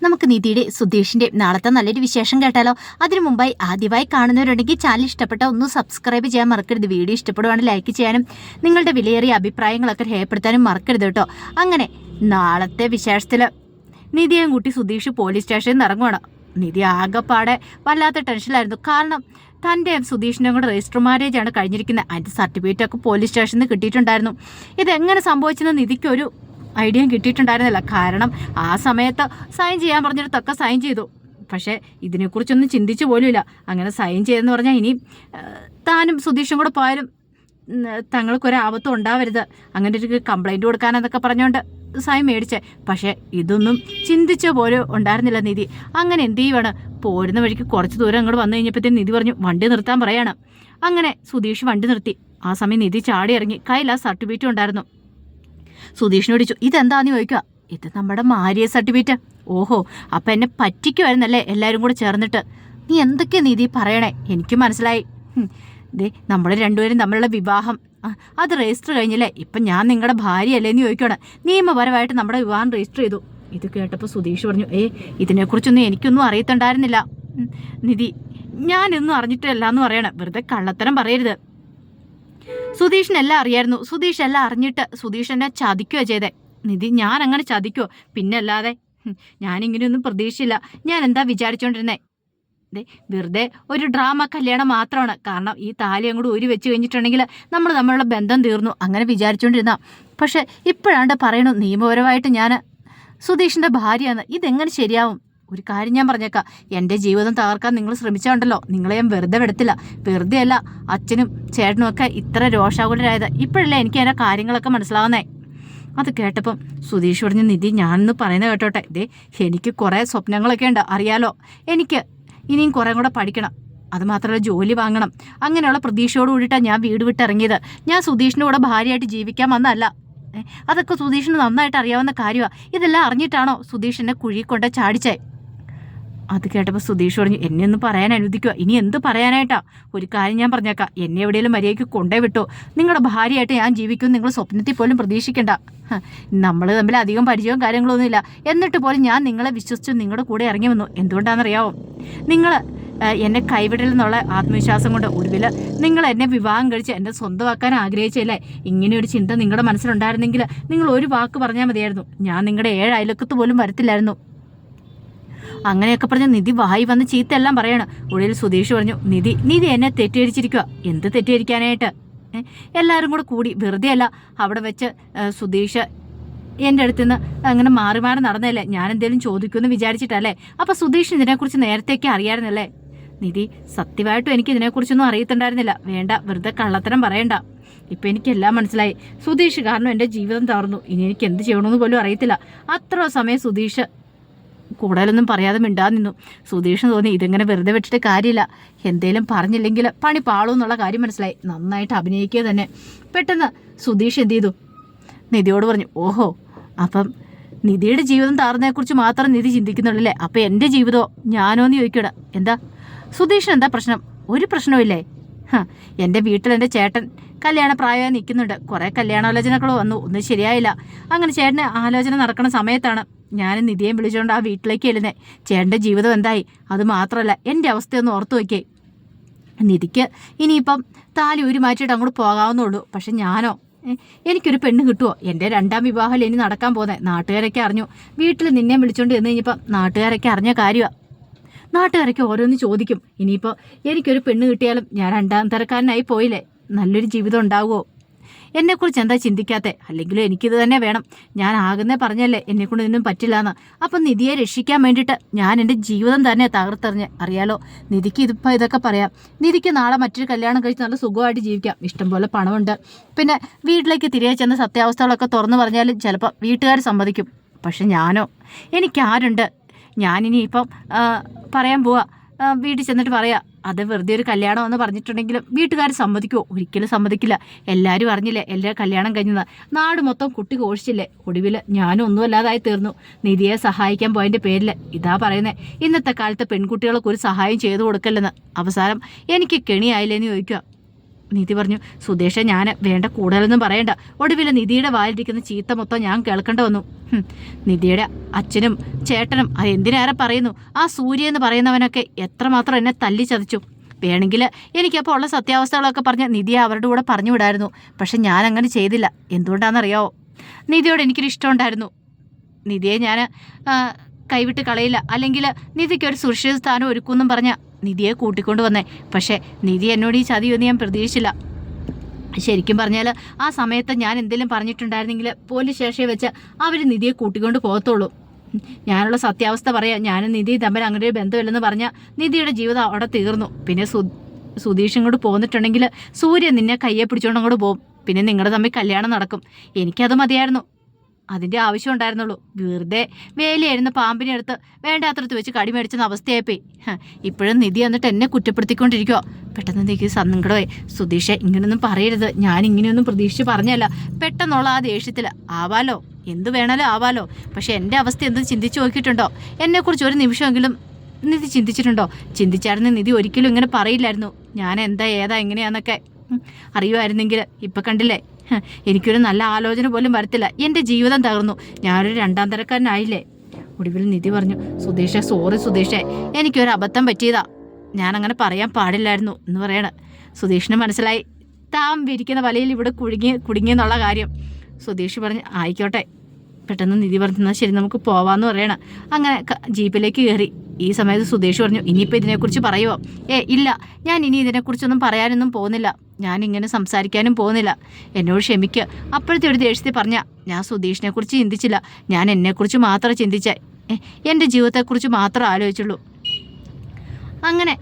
നമുക്ക് നിധിയുടെ സുധീഷിന്റെ നാളത്തെ നല്ലൊരു വിശേഷം കേട്ടാലോ. അതിനു മുമ്പായി ആദ്യമായി കാണുന്നവരുണ്ടെങ്കിൽ ചാനൽ ഇഷ്ടപ്പെട്ട ഒന്ന് സബ്സ്ക്രൈബ് ചെയ്യാൻ മറക്കരുത്. വീഡിയോ ഇഷ്ടപ്പെടുവാണെങ്കിൽ ലൈക്ക് ചെയ്യാനും നിങ്ങളുടെ വിലയേറിയ അഭിപ്രായങ്ങളൊക്കെ രേഖപ്പെടുത്താനും മറക്കരുത് കേട്ടോ. അങ്ങനെ നാളത്തെ വിശേഷത്തില് നിധിയും കൂട്ടി സുധീഷ് പോലീസ് സ്റ്റേഷനിൽ നിന്ന് ഇറങ്ങുവാണ്. നിധി ആകെപ്പാടെ വല്ലാത്ത ടെൻഷനിലായിരുന്നു. കാരണം തൻ്റെ സുധീഷിൻ്റെ കൂടെ രജിസ്റ്റർ മാരേജാണ് കഴിഞ്ഞിരിക്കുന്നത്. അതിൻ്റെ സർട്ടിഫിക്കറ്റൊക്കെ പോലീസ് സ്റ്റേഷനിൽ നിന്ന് കിട്ടിയിട്ടുണ്ടായിരുന്നു. ഇതെങ്ങനെ സംഭവിച്ചെന്ന് നിധിക്കൊരു ഐഡിയ കിട്ടിയിട്ടുണ്ടായിരുന്നില്ല. കാരണം ആ സമയത്ത് സൈൻ ചെയ്യാൻ പറഞ്ഞിടത്തൊക്കെ സൈൻ ചെയ്തു. പക്ഷേ ഇതിനെക്കുറിച്ചൊന്നും ചിന്തിച്ചു പോലുമില്ല. അങ്ങനെ സൈൻ ചെയ്തെന്ന് പറഞ്ഞാൽ ഇനി താനും സുധീഷും കൂടെ പോയാലും തങ്ങൾക്കൊരാപത്തും ഉണ്ടാവരുത്, അങ്ങനെ ഒരു കംപ്ലൈൻറ്റ് കൊടുക്കാനെന്നൊക്കെ പറഞ്ഞുകൊണ്ട് സൈൻ മേടിച്ചേ. പക്ഷേ ഇതൊന്നും ചിന്തിച്ച പോലും ഉണ്ടായിരുന്നില്ല നിധി. അങ്ങനെ എന്ത് ചെയ്യുവാണ്, പോരുന്ന വഴിക്ക് കുറച്ച് ദൂരം അങ്ങോട്ട് വന്നു കഴിഞ്ഞപ്പോഴത്തേക്കും നിധി പറഞ്ഞു വണ്ടി നിർത്താൻ പറയാണ്. അങ്ങനെ സുധീഷ് വണ്ടി നിർത്തി. ആ സമയം നിധി ചാടി ഇറങ്ങി. കയ്യിൽ ആ സർട്ടിഫിക്കറ്റ് ഉണ്ടായിരുന്നു. സുധീഷിനോട് ചോദിച്ചു ഇതെന്താന്ന് ചോദിക്കുക. ഇത് നമ്മുടെ മാരിയ സർട്ടിഫിക്കറ്റ്. ഓഹോ, അപ്പം എന്നെ പറ്റിക്കുമായിരുന്നല്ലേ എല്ലാവരും കൂടെ ചേർന്നിട്ട്. നീ എന്തൊക്കെയാ നീതി പറയണേ, എനിക്ക് മനസ്സിലായി. ദേ നമ്മൾ രണ്ടുപേരും തമ്മിലുള്ള വിവാഹം അത് രജിസ്റ്റർ കഴിഞ്ഞില്ലേ, ഇപ്പം ഞാൻ നിങ്ങളുടെ ഭാര്യയല്ലേന്ന് ചോദിക്കണം. നിയമപരമായിട്ട് നമ്മുടെ വിവാഹം രജിസ്റ്റർ ചെയ്തു. ഇത് കേട്ടപ്പോൾ സുധീഷ് പറഞ്ഞു ഇതിനെക്കുറിച്ചൊന്നും എനിക്കൊന്നും അറിയത്തുണ്ടായിരുന്നില്ല നിധി, ഞാനൊന്നും അറിഞ്ഞിട്ടില്ല എന്ന് പറയണം. വെറുതെ കള്ളത്തരം പറയരുത്. സുധീഷിനെല്ലാം അറിയായിരുന്നു. സുധീഷ് എല്ലാം അറിഞ്ഞിട്ട് സുധീഷ് എന്നെ ചതിക്കുകയോ ചെയ്തേ. നിധി ഞാൻ അങ്ങനെ ചതിക്കുമോ? പിന്നല്ലാതെ. ഞാനിങ്ങനെയൊന്നും പ്രതീക്ഷിച്ചില്ല. ഞാൻ എന്താ വിചാരിച്ചോണ്ടിരുന്നേ, വെറുതെ ഒരു ഡ്രാമ കല്യാണം മാത്രമാണ്. കാരണം ഈ താലി അങ്ങോട്ട് ഊരി വെച്ച് കഴിഞ്ഞിട്ടുണ്ടെങ്കിൽ നമ്മൾ തമ്മിലുള്ള ബന്ധം തീർന്നു അങ്ങനെ വിചാരിച്ചുകൊണ്ടിരുന്ന. പക്ഷെ ഇപ്പോഴാണ്ട് പറയണു നിയമപരമായിട്ട് ഞാൻ സുധീഷിൻ്റെ ഭാര്യയാണ്. ഇതെങ്ങനെ ശരിയാവും? ഒരു കാര്യം ഞാൻ പറഞ്ഞേക്കാം, എൻ്റെ ജീവിതം തകർക്കാൻ നിങ്ങൾ ശ്രമിച്ചുണ്ടല്ലോ, നിങ്ങളെ ഞാൻ വെറുതെ വിടത്തില്ല. വെറുതെ അല്ല അച്ഛനും ചേട്ടനും ഒക്കെ ഇത്ര രോഷാകുലരായത്. ഇപ്പോഴല്ലേ എനിക്ക് അതിൻ്റെ കാര്യങ്ങളൊക്കെ മനസ്സിലാവുന്നേ. അത് കേട്ടപ്പം സുധീഷ് പറഞ്ഞു നിധി ഞാനൊന്ന് പറയുന്നത് കേട്ടോട്ടെ. എനിക്ക് കുറേ സ്വപ്നങ്ങളൊക്കെ ഉണ്ട് അറിയാലോ. എനിക്ക് ഇനിയും കുറേ കൂടെ പഠിക്കണം, അതുമാത്രമല്ല ജോലി വാങ്ങണം. അങ്ങനെയുള്ള പ്രതീക്ഷയോട് കൂടിയിട്ടാണ് ഞാൻ വീട് വിട്ടിറങ്ങിയത്. ഞാൻ സുധീഷിൻ്റെ കൂടെ ഭാര്യയായിട്ട് ജീവിക്കാൻ വന്നതല്ല. അതൊക്കെ സുധീഷിന് നന്നായിട്ട് അറിയാവുന്ന കാര്യമാണ്. ഇതെല്ലാം അറിഞ്ഞിട്ടാണോ സുധീഷ് എന്നെ കുഴി കൊണ്ട് ചാടിച്ചേ? അത് കേട്ടപ്പോൾ സുധീഷ് പറഞ്ഞു എന്നെ ഒന്ന് പറയാൻ അനുവദിക്കുക. ഇനി എന്ത് പറയാനായിട്ടാ? ഒരു കാര്യം ഞാൻ പറഞ്ഞേക്കാം, എന്നെ എവിടെയെങ്കിലും മര്യാദയ്ക്ക് കൊണ്ടേ വിട്ടോ. നിങ്ങളുടെ ഭാര്യയായിട്ട് ഞാൻ ജീവിക്കും നിങ്ങൾ സ്വപ്നത്തിൽ പോലും പ്രതീക്ഷിക്കണ്ട. നമ്മൾ തമ്മിൽ അധികം പരിചയവും കാര്യങ്ങളൊന്നുമില്ല. എന്നിട്ട് പോലും ഞാൻ നിങ്ങളെ വിശ്വസിച്ചു നിങ്ങളുടെ കൂടെ ഇറങ്ങി വന്നു. എന്തുകൊണ്ടാണെന്നറിയാവോ? നിങ്ങൾ എന്നെ കൈവിടലെന്നുള്ള ആത്മവിശ്വാസം കൊണ്ട് ഒടുവിൽ നിങ്ങൾ എന്നെ വിവാഹം കഴിച്ച് എന്നെ സ്വന്തമാക്കാൻ ആഗ്രഹിച്ചല്ലേ. ഇങ്ങനെയൊരു ചിന്ത നിങ്ങളുടെ മനസ്സിലുണ്ടായിരുന്നെങ്കിൽ നിങ്ങൾ ഒരു വാക്ക് പറഞ്ഞാൽ മതിയായിരുന്നു. ഞാൻ നിങ്ങളുടെ 7 അയലക്കത്ത് പോലും വരത്തില്ലായിരുന്നു. അങ്ങനെയൊക്കെ പറഞ്ഞ നിധി വായി വന്ന് ചീത്തയെല്ലാം പറയണം. ഉള്ളിൽ സുധീഷ് പറഞ്ഞു നിധി എന്നെ തെറ്റിദ്ധരിച്ചിരിക്കുക. എന്ത് തെറ്റിദ്ധരിക്കാനായിട്ട്? എല്ലാവരും കൂടെ കൂടി വെറുതെ അല്ല അവിടെ വെച്ച് സുധീഷ് എൻ്റെ അടുത്ത് നിന്ന് അങ്ങനെ മാറി മാറി നടന്നല്ലേ, ഞാൻ എന്തെങ്കിലും ചോദിക്കുമെന്ന് വിചാരിച്ചിട്ടല്ലേ. അപ്പം സുധീഷ് ഇതിനെക്കുറിച്ച് നേരത്തേക്ക് അറിയാമായിരുന്നല്ലേ? നിധി സത്യമായിട്ടും എനിക്ക് ഇതിനെക്കുറിച്ചൊന്നും അറിയത്തുണ്ടായിരുന്നില്ല. വേണ്ട, വെറുതെ കള്ളത്തരം പറയണ്ട. ഇപ്പം എനിക്കെല്ലാം മനസ്സിലായി. സുധീഷ് കാരണം എൻ്റെ ജീവിതം തകർന്നു. ഇനി എനിക്ക് എന്ത് ചെയ്യണമെന്ന് പോലും അറിയത്തില്ല. അത്ര സമയം സുധീഷ് കൂടുതലൊന്നും പറയാതെ മിണ്ടാതെ നിന്നു. സുധീഷിന് തോന്നി ഇതിങ്ങനെ വെറുതെ വിട്ടിട്ട് കാര്യമില്ല, എന്തേലും പറഞ്ഞില്ലെങ്കിൽ പണി പാളൂ എന്നുള്ള കാര്യം മനസ്സിലായി. നന്നായിട്ട് അഭിനയിക്കുക തന്നെ. പെട്ടെന്ന് സുധീഷ് എന്ത് ചെയ്തു, നിധിയോട് പറഞ്ഞു ഓഹോ, അപ്പം നിധിയുടെ ജീവിതം താറുന്നതിനെക്കുറിച്ച് മാത്രം നിധി ചിന്തിക്കുന്നുള്ളല്ലേ? അപ്പം എൻ്റെ ജീവിതമോ ഞാനോ എന്ന് ചോദിക്കൂടാ. എന്താ സുധീഷിന് എന്താ പ്രശ്നം? ഒരു പ്രശ്നവുമില്ലേ? എൻ്റെ വീട്ടിൽ എൻ്റെ ചേട്ടൻ കല്യാണ പ്രായമായി നിൽക്കുന്നുണ്ട്. കുറേ കല്യാണാലോചനകൾ വന്നു, ഒന്നും ശരിയായില്ല. അങ്ങനെ ചേട്ടന് ആലോചന നടക്കുന്ന സമയത്താണ് ഞാൻ നിധിയെ വിളിച്ചുകൊണ്ട് ആ വീട്ടിലേക്ക് ചെല്ലുന്നത്. ചേട്ടൻ്റെ ജീവിതം എന്തായി? അത് മാത്രമല്ല എൻ്റെ അവസ്ഥയൊന്ന് ഓർത്തു വയ്ക്കേ. നിധിക്ക് ഇനിയിപ്പം താലി ഊരി മാറ്റിയിട്ട് അങ്ങോട്ട് പോകാവുന്നുള്ളൂ. പക്ഷെ ഞാനോ, എനിക്കൊരു പെണ്ണ് കിട്ടുമോ? എൻ്റെ 2ാം വിവാഹം ഇനി നടക്കാൻ പോകുന്നത്. നാട്ടുകാരൊക്കെ അറിഞ്ഞു. വീട്ടിൽ നിന്നെ വിളിച്ചുകൊണ്ട് ചെന്ന് കഴിഞ്ഞപ്പം നാട്ടുകാരൊക്കെ അറിഞ്ഞ കാര്യമാണ്. നാട്ടുകാരൊക്കെ ഓരോന്ന് ചോദിക്കും. ഇനിയിപ്പോൾ എനിക്കൊരു പെണ്ണ് കിട്ടിയാലും ഞാൻ 2ാം തരക്കാരനായി പോയില്ലേ. നല്ലൊരു ജീവിതം ഉണ്ടാവുമോ? എന്നെക്കുറിച്ച് എന്താ ചിന്തിക്കാത്തേ? അല്ലെങ്കിലും എനിക്കിത് തന്നെ വേണം. ഞാൻ ആകുന്നേ പറഞ്ഞല്ലേ എന്നെക്കൊണ്ട് ഇതൊന്നും പറ്റില്ല എന്ന്. അപ്പം നിധിയെ രക്ഷിക്കാൻ വേണ്ടിയിട്ട് ഞാൻ എൻ്റെ ജീവിതം തന്നെ തകർത്തെറിഞ്ഞ്. അറിയാലോ, നിധിക്ക് ഇതിപ്പോൾ ഇതൊക്കെ പറയാം. നിധിക്ക് നാളെ മറ്റൊരു കല്യാണം കഴിച്ച് നല്ല സുഖമായിട്ട് ജീവിക്കാം. ഇഷ്ടംപോലെ പണമുണ്ട്. പിന്നെ വീട്ടിലേക്ക് തിരികെ ചെന്ന് സത്യാവസ്ഥകളൊക്കെ തുറന്നു പറഞ്ഞാലും ചിലപ്പോൾ വീട്ടുകാർ സമ്മതിക്കും. പക്ഷെ ഞാനോ, എനിക്കാരുണ്ട്? ഞാനിനി ഇപ്പം പറയാൻ പോവാ, വീട്ടിൽ ചെന്നിട്ട് പറയാം അത് വെറുതെ ഒരു കല്യാണം എന്ന് പറഞ്ഞിട്ടുണ്ടെങ്കിലും വീട്ടുകാർ സമ്മതിക്കുമോ? ഒരിക്കലും സമ്മതിക്കില്ല. എല്ലാവരും അറിഞ്ഞില്ലേ എല്ലാ കല്യാണം കഴിഞ്ഞത്? നാട് മൊത്തം കുട്ടി കോഴിച്ചില്ലേ. ഒടുവിൽ ഞാനും ഒന്നുമല്ലാതായി തീർന്നു. നിധിയെ സഹായിക്കാൻ പോയതിൻ്റെ പേരിൽ. ഇതാ പറയുന്നത്, ഇന്നത്തെ കാലത്ത് പെൺകുട്ടികൾക്ക് ഒരു സഹായം ചെയ്തു കൊടുക്കല്ലെന്ന്. അവസാനം എനിക്ക് കെണിയായില്ലേന്ന് ചോദിക്കുക. നിധി പറഞ്ഞു, സുദേശ ഞാൻ വേണ്ട കൂടുതലൊന്നും പറയണ്ട. ഒടുവിൽ നിധിയുടെ വായിലിരിക്കുന്ന ചീത്ത മൊത്തം ഞാൻ കേൾക്കേണ്ട വന്നു. നിധിയുടെ അച്ഛനും ചേട്ടനും അത് എന്തിനേറെ പറയുന്നു. ആ സൂര്യ എന്ന് പറയുന്നവനൊക്കെ എത്രമാത്രം എന്നെ തല്ലി ചതച്ചു. വേണമെങ്കിൽ എനിക്കപ്പോൾ ഉള്ള സത്യാവസ്ഥകളൊക്കെ പറഞ്ഞ് നിധിയെ അവരുടെ കൂടെ പറഞ്ഞു വിടായിരുന്നു. പക്ഷെ ഞാൻ അങ്ങനെ ചെയ്തില്ല. എന്തുകൊണ്ടാണെന്നറിയാവോ? നിധിയോട് എനിക്കൊരു ഇഷ്ടമുണ്ടായിരുന്നു. നിധിയെ ഞാൻ കൈവിട്ട് കളയില്ല, അല്ലെങ്കിൽ നിധിക്കൊരു സുരക്ഷിത സ്ഥാനം ഒരുക്കുമെന്നും പറഞ്ഞ നിധിയെ കൂട്ടിക്കൊണ്ട് വന്നേ. പക്ഷേ നിധി എന്നോട് ഈ ചതിയൊന്നും ഞാൻ പ്രതീക്ഷിച്ചില്ല. ശരിക്കും പറഞ്ഞാൽ ആ സമയത്ത് ഞാൻ എന്തെങ്കിലും പറഞ്ഞിട്ടുണ്ടായിരുന്നെങ്കിൽ പോലീസ് സ്റ്റേഷനിൽ വെച്ച് അവർ നിധിയെ കൂട്ടിക്കൊണ്ട് പോകത്തുള്ളൂ. ഞാനുള്ള സത്യാവസ്ഥ പറയാം. ഞാനും നിധി തമ്മിൽ അങ്ങനെ ഒരു ബന്ധമില്ലെന്ന് പറഞ്ഞാൽ നിധിയുടെ ജീവിതം അവിടെ തീർന്നു. പിന്നെ സുധീഷ് ഇങ്ങോട്ട് പോന്നിട്ടുണ്ടെങ്കിൽ സൂര്യൻ നിന്നെ കയ്യെ പിടിച്ചുകൊണ്ട് അങ്ങോട്ട് പോകും. പിന്നെ നിങ്ങളുടെ തമ്മിൽ കല്യാണം നടക്കും. എനിക്കത് മതിയായിരുന്നു. അതിൻ്റെ ആവശ്യം ഉണ്ടായിരുന്നുള്ളൂ. വെറുതെ വേലിയായിരുന്ന പാമ്പിനെ അടുത്ത് വേണ്ടാത്തടത്ത് വെച്ച് കടി മേടിച്ചെന്ന അവസ്ഥയായിപ്പോയി. ഇപ്പോഴും നിധി എന്നിട്ട് എന്നെ കുറ്റപ്പെടുത്തിക്കൊണ്ടിരിക്കുവോ? പെട്ടെന്ന് എനിക്ക് സങ്കടമായി. സുധീഷെ, ഇങ്ങനെയൊന്നും പറയരുത്. ഞാൻ ഇങ്ങനെയൊന്നും പ്രതീക്ഷിച്ച് പറഞ്ഞല്ല. പെട്ടെന്നുള്ള ആ ദേഷ്യത്തിൽ ആവാലോ, എന്ത് വേണമല്ലോ ആവാലോ. പക്ഷെ എൻ്റെ അവസ്ഥ എന്ത് ചിന്തിച്ചു നോക്കിയിട്ടുണ്ടോ? എന്നെക്കുറിച്ച് ഒരു നിമിഷമെങ്കിലും നിധി ചിന്തിച്ചിട്ടുണ്ടോ? ചിന്തിച്ചായിരുന്നു നിധി ഒരിക്കലും ഇങ്ങനെ പറയില്ലായിരുന്നു. ഞാൻ എന്താ ഏതാ എങ്ങനെയാന്നൊക്കെ അറിയുമായിരുന്നെങ്കിൽ ഇപ്പം കണ്ടില്ലേ, എനിക്കൊരു നല്ല ആലോചന പോലും വരത്തില്ല. എൻ്റെ ജീവിതം തകർന്നു. ഞാനൊരു രണ്ടാം തരക്കാരനായില്ലേ. ഒടുവിൽ നിധി പറഞ്ഞു, സുധീഷെ, സോറി സുധീഷെ, എനിക്കൊരു അബദ്ധം പറ്റിയതാ. ഞാനങ്ങനെ പറയാൻ പാടില്ലായിരുന്നു എന്ന് പറയണ. സുധീഷിന് മനസ്സിലായി താൻ വിരിക്കുന്ന വലയിൽ ഇവിടെ കുടുങ്ങിയെന്നുള്ള കാര്യം. സുധീഷ് പറഞ്ഞു, ആയിക്കോട്ടെ. പെട്ടെന്ന് നിധി പറഞ്ഞു, ശരി നമുക്ക് പോവാന്ന് പറയണ. അങ്ങനെ ജീപ്പിലേക്ക് കയറി. ഈ സമയത്ത് സുധീഷ് പറഞ്ഞു, ഇനിയിപ്പോൾ ഇതിനെക്കുറിച്ച് പറയുമോ? ഇല്ല, ഞാൻ ഇനി ഇതിനെക്കുറിച്ചൊന്നും പറയാനൊന്നും പോകുന്നില്ല. ഞാൻ ഇങ്ങനെ സംസാരിക്കാനും പോകുന്നില്ല. എന്നോട് ക്ഷമിക്കുക. അപ്പോഴത്തെ ഒരു ദേഷ്യത്തിൽ പറഞ്ഞ, ഞാൻ സുധീഷിനെ കുറിച്ച് ചിന്തിച്ചില്ല. ഞാൻ എന്നെക്കുറിച്ച് മാത്രം ചിന്തിച്ചേ. എൻ്റെ ജീവിതത്തെക്കുറിച്ച് മാത്രം ആലോചിച്ചുള്ളൂ. അങ്ങനെ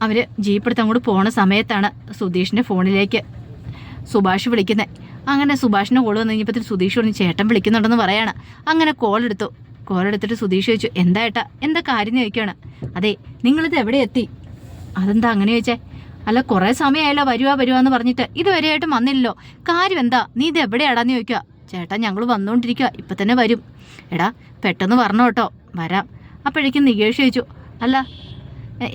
അവർ ജീപ്പെടുത്ത് അങ്ങോട്ട് പോണ സമയത്താണ് സുധീഷിൻ്റെ ഫോണിലേക്ക് സുഭാഷ് വിളിക്കുന്നത്. അങ്ങനെ സുഭാഷിനെ കോൾ വന്നു കഴിഞ്ഞപ്പോൾ സുധീഷ് പറഞ്ഞു, ചേട്ടൻ വിളിക്കുന്നുണ്ടെന്ന് പറയാണ്. അങ്ങനെ കോളെടുത്തിട്ട് സുധീഷ് ചോദിച്ചു, എന്താ ഏട്ടാ, എന്താ കാര്യം ചോദിക്കുകയാണ്. അതെ, നിങ്ങളിത് എവിടെ എത്തി? അതെന്താ അങ്ങനെ ചോദിച്ചേ? അല്ല, കുറേ സമയമായല്ലോ വരുവാന്ന് പറഞ്ഞിട്ട് ഇതുവരെയായിട്ടും വന്നില്ലല്ലോ. കാര്യം എന്താ? നീ ഇത് എവിടെയാടാന്ന് ചോദിക്കുക. ചേട്ടാ, ഞങ്ങൾ വന്നുകൊണ്ടിരിക്കുക, ഇപ്പം തന്നെ വരും. എടാ പെട്ടെന്ന് പറഞ്ഞോ കേട്ടോ. വരാം. അപ്പോഴേക്കും നികേഷ് ചോദിച്ചു, അല്ല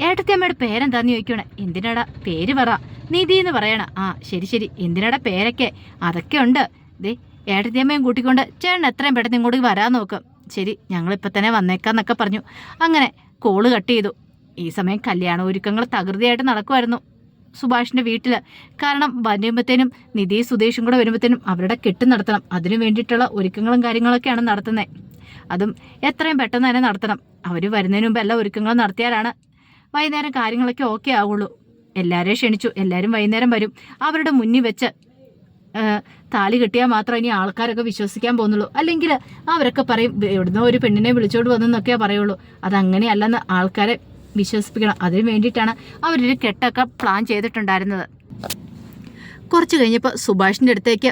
ഏട്ടത്തിയമ്മയുടെ പേരെന്താന്ന് ചോദിക്കണേ. എന്തിനാടാ പേര് പറ? നിധി എന്ന് പറയണ. ആ ശരി, എന്തിനാടാ പേരൊക്കെ? അതൊക്കെ ഉണ്ട്. ദേ ഏട്ടത്തിയമ്മയും കൂട്ടിക്കൊണ്ട് ചേട്ടൻ എത്രയും പെട്ടെന്ന് ഇങ്ങോട്ട് വരാൻ നോക്കും. ശരി, ഞങ്ങളിപ്പോൾ തന്നെ വന്നേക്കാന്നൊക്കെ പറഞ്ഞു. അങ്ങനെ കോള് കട്ട് ചെയ്തു. ഈ സമയം കല്യാണ ഒരുക്കങ്ങൾ തകൃതിയായിട്ട് നടക്കുമായിരുന്നു സുഭാഷിൻ്റെ വീട്ടിൽ. കാരണം വരുമ്പോഴത്തേനും നിധി സുധീഷും കൂടെ വരുമ്പോഴത്തേനും അവരുടെ കെട്ട് നടത്തണം. അതിനു വേണ്ടിയിട്ടുള്ള ഒരുക്കങ്ങളും കാര്യങ്ങളൊക്കെയാണ് നടത്തുന്നത്. അതും എത്രയും പെട്ടെന്ന് തന്നെ നടത്തണം. അവർ വരുന്നതിന് മുമ്പ് എല്ലാ ഒരുക്കങ്ങളും നടത്തിയാലാണ് വൈകുന്നേരം കാര്യങ്ങളൊക്കെ ഓക്കെ ആവുള്ളൂ. എല്ലാവരെയും ക്ഷണിച്ചു. എല്ലാവരും വൈകുന്നേരം വരും. അവരുടെ മുന്നിൽ വെച്ച് താലി കെട്ടിയാൽ മാത്രം ഇനി ആൾക്കാരൊക്കെ വിശ്വസിക്കാൻ പോകുന്നുള്ളൂ. അല്ലെങ്കിൽ അവരൊക്കെ പറയും എവിടുന്നോ ഒരു പെണ്ണിനെ വിളിച്ചോണ്ട് വന്നെന്നൊക്കെയാ പറയുള്ളൂ. അതങ്ങനെയല്ലെന്ന് ആൾക്കാരെ വിശ്വസിപ്പിക്കണം. അതിന് വേണ്ടിയിട്ടാണ് അവരൊരു കെട്ടൊക്കെ പ്ലാൻ ചെയ്തിട്ടുണ്ടായിരുന്നത്. കുറച്ച് കഴിഞ്ഞപ്പോൾ സുഭാഷിൻ്റെ അടുത്തേക്ക്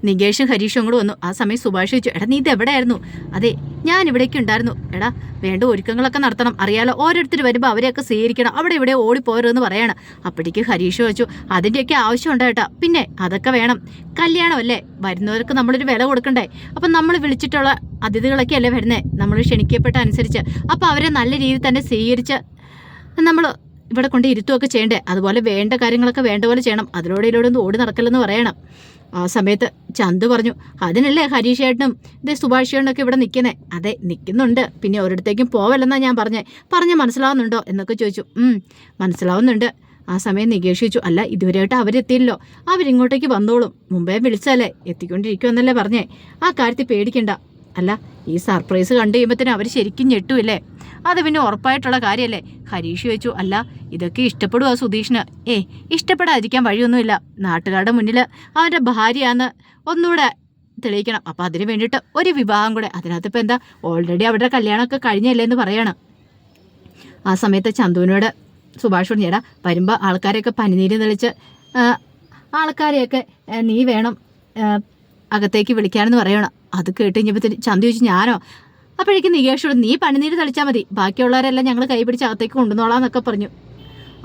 നികേഷും ഹരീഷും കൂടെ വന്നു. ആ സമയം സുഭാഷ് ചോദിച്ചു, എടാ നീ ഇത് എവിടെയായിരുന്നു? അതെ, ഞാൻ ഇവിടേക്ക് ഉണ്ടായിരുന്നു. എടാ വേണ്ട ഒരുക്കങ്ങളൊക്കെ നടത്തണം. അറിയാലോ, ഓരോരുത്തർ വരുമ്പോൾ അവരെയൊക്കെ സ്വീകരിക്കണം. അവിടെ ഇവിടെ ഓടിപ്പോരെന്ന് പറയണം. അപ്പോഴേക്ക് ഹരീഷ് ചോദിച്ചു, അതിൻ്റെയൊക്കെ ആവശ്യമുണ്ട് കേട്ടാ. പിന്നെ അതൊക്കെ വേണം. കല്യാണമല്ലേ, വരുന്നവർക്ക് നമ്മളൊരു വില കൊടുക്കണ്ടേ? അപ്പം നമ്മൾ വിളിച്ചിട്ടുള്ള അതിഥികളൊക്കെ അല്ലേ വരുന്നേ, നമ്മൾ ക്ഷണിക്കപ്പെട്ട അനുസരിച്ച്. അപ്പോൾ അവരെ നല്ല രീതിയിൽ തന്നെ സ്വീകരിച്ച് നമ്മൾ ഇവിടെ കൊണ്ട് ഇരുത്തുകയൊക്കെ ചെയ്യണ്ടേ? അതുപോലെ വേണ്ട കാര്യങ്ങളൊക്കെ വേണ്ട പോലെ ചെയ്യണം. അതിലൂടെ ഒന്നും ഓടി നടക്കല്ലെന്ന് പറയണം. ആ സമയത്ത് ചന്തു പറഞ്ഞു, അതിനല്ലേ ഹരീഷ് ചേട്ടനും ഇതേ സുഭാഷ് ചേട്ടനൊക്കെ ഇവിടെ നിൽക്കുന്നേ? അതെ, നിൽക്കുന്നുണ്ട്. പിന്നെ ഒരിടത്തേക്കും പോവല്ലെന്നാ ഞാൻ പറഞ്ഞ മനസ്സിലാവുന്നുണ്ടോ എന്നൊക്കെ ചോദിച്ചു. മനസ്സിലാവുന്നുണ്ട്. ആ സമയം നികേഷ് ചോദിച്ചു, അല്ല ഇതുവരെയായിട്ട് അവരെത്തിയില്ലോ. അവരിങ്ങോട്ടേക്ക് വന്നോളും. മുമ്പേ വിളിച്ചാലേ എത്തിക്കൊണ്ടിരിക്കുമെന്നല്ലേ പറഞ്ഞേ. ആ കാര്യത്തിൽ പേടിക്കണ്ട. അല്ല, ഈ സർപ്രൈസ് കണ്ടു കഴിയുമ്പോഴത്തേനും അവർ ശരിക്കും ഞെട്ടുമില്ലേ? അത് പിന്നെ ഉറപ്പായിട്ടുള്ള കാര്യമല്ലേ? ഹരീഷ് ചോദിച്ചു, അല്ല ഇതൊക്കെ ഇഷ്ടപ്പെടുവോ സുധീഷിന്? ഇഷ്ടപ്പെടാതിരിക്കാൻ വഴിയൊന്നുമില്ല. നാട്ടുകാരുടെ മുന്നിൽ അവൻ്റെ ഭാര്യയാന്ന് ഒന്നുകൂടെ തെളിയിക്കണം. അപ്പം അതിന് വേണ്ടിയിട്ട് ഒരു വിവാഹം കൂടെ. അതിനകത്ത് ഇപ്പം എന്താ, ഓൾറെഡി അവരുടെ കല്യാണമൊക്കെ കഴിഞ്ഞല്ലേ എന്ന് പറയണം. ആ സമയത്ത് ചന്തുവിനോട് സുഭാഷ് പറഞ്ഞു, ചേട്ടാ വരുമ്പോൾ ആൾക്കാരെയൊക്കെ പനിനീര് തെളിച്ച് ആൾക്കാരെയൊക്കെ നീ വേണം അകത്തേക്ക് വിളിക്കാനെന്ന് പറയണം. അത് കേട്ട് കഴിഞ്ഞപ്പോൾ ചന്തു ചോദിച്ചു, ഞാനോ? അപ്പോഴേക്കും നികേഷോട്, നീ പനിനീര് തെളിച്ചാൽ മതി, ബാക്കിയുള്ളവരെല്ലാം ഞങ്ങൾ കൈപിടിച്ച് അകത്തേക്ക് കൊണ്ടുവന്നോളാന്നൊക്കെ പറഞ്ഞു.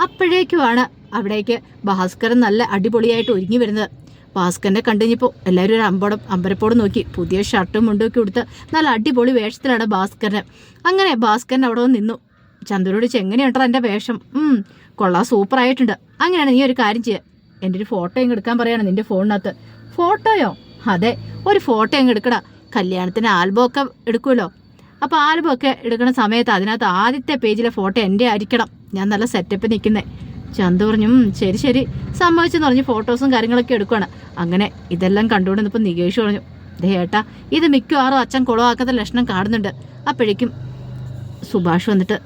അപ്പോഴേക്കുമാണ് അവിടേക്ക് ഭാസ്കരൻ നല്ല അടിപൊളിയായിട്ട് ഒരുങ്ങി വരുന്നത്. ഭാസ്കരനെ കണ്ടു കഴിഞ്ഞപ്പോൾ എല്ലാവരും ഒരു അമ്പരപ്പോട് നോക്കി. പുതിയ ഷർട്ടും മുണ്ടൊക്കെ കൊടുത്ത് നല്ല അടിപൊളി വേഷത്തിലാണ് ഭാസ്കരൻ. അങ്ങനെ ഭാസ്കരൻ അവിടെ വന്ന് നിന്നു. ചന്ദ്രനോട് എങ്ങനെയുണ്ടോ എൻ്റെ വേഷം? കൊള്ളാം, സൂപ്പറായിട്ടുണ്ട്. അങ്ങനെയാണ്, നീ ഒരു കാര്യം ചെയ്യുക, എൻ്റെ ഒരു ഫോട്ടോ ഇങ്ങ് എടുക്കാൻ പറയാണ് നിന്റെ ഫോണിനകത്ത്. ഫോട്ടോയോ? അതെ, ഒരു ഫോട്ടോ ഇങ്ങ് എടുക്കടാ. കല്യാണത്തിന് ആൽബം ഒക്കെ എടുക്കുമല്ലോ. അപ്പോൾ ആൽബം ഒക്കെ എടുക്കുന്ന സമയത്ത് അതിനകത്ത് ആദ്യത്തെ പേജിലെ ഫോട്ടോ എൻ്റെ ആയിരിക്കണം. ഞാൻ നല്ല സെറ്റപ്പ് നിൽക്കുന്നേ. ചന്തു പറഞ്ഞു ശരി ശരി സമ്മതിച്ചെന്ന് പറഞ്ഞ് ഫോട്ടോസും കാര്യങ്ങളൊക്കെ എടുക്കുകയാണ്. അങ്ങനെ ഇതെല്ലാം കണ്ടുകൊണ്ടിരുന്നപ്പോൾ നികേഷ് പറഞ്ഞു, ദേ ഏട്ടാ, ഇത് മിക്കവാറും അച്ഛൻ കുളമാക്കാത്ത ലക്ഷണം കാണുന്നുണ്ട്. അപ്പോഴേക്കും സുഭാഷ് വന്നിട്ട്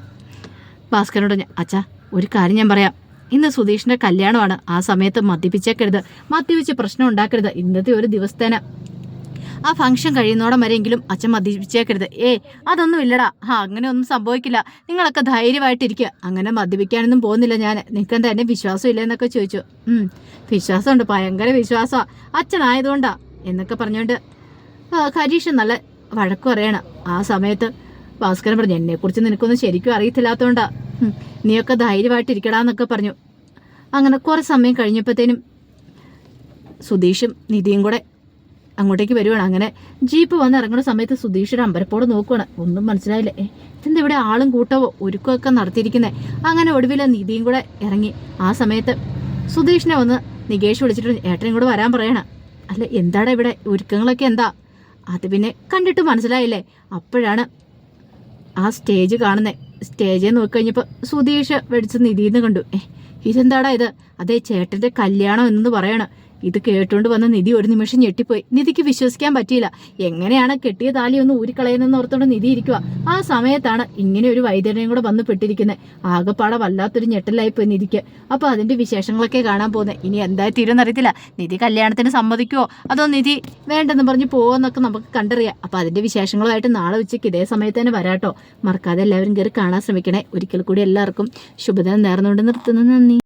ഭാസ്കരനോട് പറഞ്ഞു, അച്ഛാ ഒരു കാര്യം ഞാൻ പറയാം, ഇന്ന് സുധീഷിൻ്റെ കല്യാണമാണ്. ആ സമയത്ത് മദ്യപിച്ചേക്കരുത്, മദ്യപിച്ച് പ്രശ്നം ഉണ്ടാക്കരുത്. ഇന്നത്തെ ഒരു ദിവസത്തേന ആ ഫംഗ്ഷൻ കഴിയുന്നോടം വരെയെങ്കിലും അച്ഛൻ മദ്യപിച്ചേക്കരുത്. അതൊന്നും ഇല്ലടാ. അങ്ങനെ ഒന്നും സംഭവിക്കില്ല. നിങ്ങളൊക്കെ ധൈര്യമായിട്ടിരിക്കുക. അങ്ങനെ മദ്യപിക്കാനൊന്നും പോകുന്നില്ല ഞാൻ. നിങ്ങൾക്ക് എന്താ എന്നെ വിശ്വാസം ഇല്ല എന്നൊക്കെ ചോദിച്ചു. വിശ്വാസമുണ്ട്, ഭയങ്കര വിശ്വാസമാണ്, അച്ഛനായതുകൊണ്ടാ എന്നൊക്കെ പറഞ്ഞുകൊണ്ട് ഹരീഷ് നല്ല വഴക്കും അറിയണം. ആ സമയത്ത് ഭാസ്കരൻ പറഞ്ഞു, എന്നെക്കുറിച്ച് നിനക്കൊന്നും ശരിക്കും അറിയത്തില്ലാത്തതുകൊണ്ടാ, നീയൊക്കെ ധൈര്യമായിട്ടിരിക്കടാന്നൊക്കെ പറഞ്ഞു. അങ്ങനെ കുറേ സമയം കഴിഞ്ഞപ്പോഴത്തേനും സുധീഷും നിധിയും കൂടെ അങ്ങോട്ടേക്ക് വരുവാണ്. അങ്ങനെ ജീപ്പ് വന്ന് ഇറങ്ങുന്ന സമയത്ത് സുധീഷ് ഒരു അമ്പരപ്പോടെ നോക്കുവാണ്. ഒന്നും മനസ്സിലായില്ല. ഇതെന്താ ഇവിടെ ആളും കൂട്ടവോ ഒരുക്കമൊക്കെ നടത്തിയിരിക്കുന്നത്. അങ്ങനെ ഒടുവിൽ നിധിയും കൂടെ ഇറങ്ങി. ആ സമയത്ത് സുധീഷിനെ വന്ന് നികേഷ് വിളിച്ചിട്ട് ഏട്ടനും കൂടെ വരാൻ പറയണം. അല്ല എന്താടാ ഇവിടെ ഒരുക്കങ്ങളൊക്കെ എന്താ? അത് പിന്നെ കണ്ടിട്ട് മനസ്സിലായില്ലേ? അപ്പോഴാണ് ആ സ്റ്റേജ് കാണുന്നത്. സ്റ്റേജിൽ നോക്കിക്കഴിഞ്ഞപ്പോൾ സുധീഷ് വെടിച്ച് നിധിന്ന് കണ്ടു. ഇതെന്താടാ ഇത്? അതേ ചേട്ടൻ്റെ കല്യാണം എന്ന് പറയണം. ഇത് കേട്ടുകൊണ്ട് വന്ന നിധി ഒരു നിമിഷം ഞെട്ടിപ്പോയി. നിധിക്ക് വിശ്വസിക്കാൻ പറ്റിയില്ല. എങ്ങനെയാണ് കെട്ടിയ താലി ഒന്ന് ഊരിക്കളയുന്നെന്ന് ഓർത്തോണ്ട് നിധി ഇരിക്കുക. ആ സമയത്താണ് ഇങ്ങനെ ഒരു വൈദ്യനെയും കൂടെ വന്ന് പെട്ടിരിക്കുന്നത്. ആകെപ്പാടെ വല്ലാത്തൊരു ഞെട്ടലായിപ്പോയി നിധിക്ക്. അപ്പോൾ അതിൻ്റെ വിശേഷങ്ങളൊക്കെ കാണാൻ പോകുന്നത്. ഇനി എന്തായി തീരുമെന്നറിയത്തില്ല. നിധി കല്യാണത്തിന് സമ്മതിക്കുമോ അതോ നിധി വേണ്ടെന്ന് പറഞ്ഞ് പോവെന്നൊക്കെ നമുക്ക് കണ്ടറിയാം. അപ്പോൾ അതിൻ്റെ വിശേഷങ്ങളുമായിട്ട് നാളെ ഉച്ചയ്ക്ക് ഇതേ സമയത്ത് തന്നെ വരാട്ടോ. മറക്കാതെ എല്ലാവരും കയറി കാണാൻ ശ്രമിക്കണേ. ഒരിക്കൽ കൂടി എല്ലാവർക്കും ശുഭദിനം നേർന്നുകൊണ്ട് നിർത്തുന്നു. നന്ദി.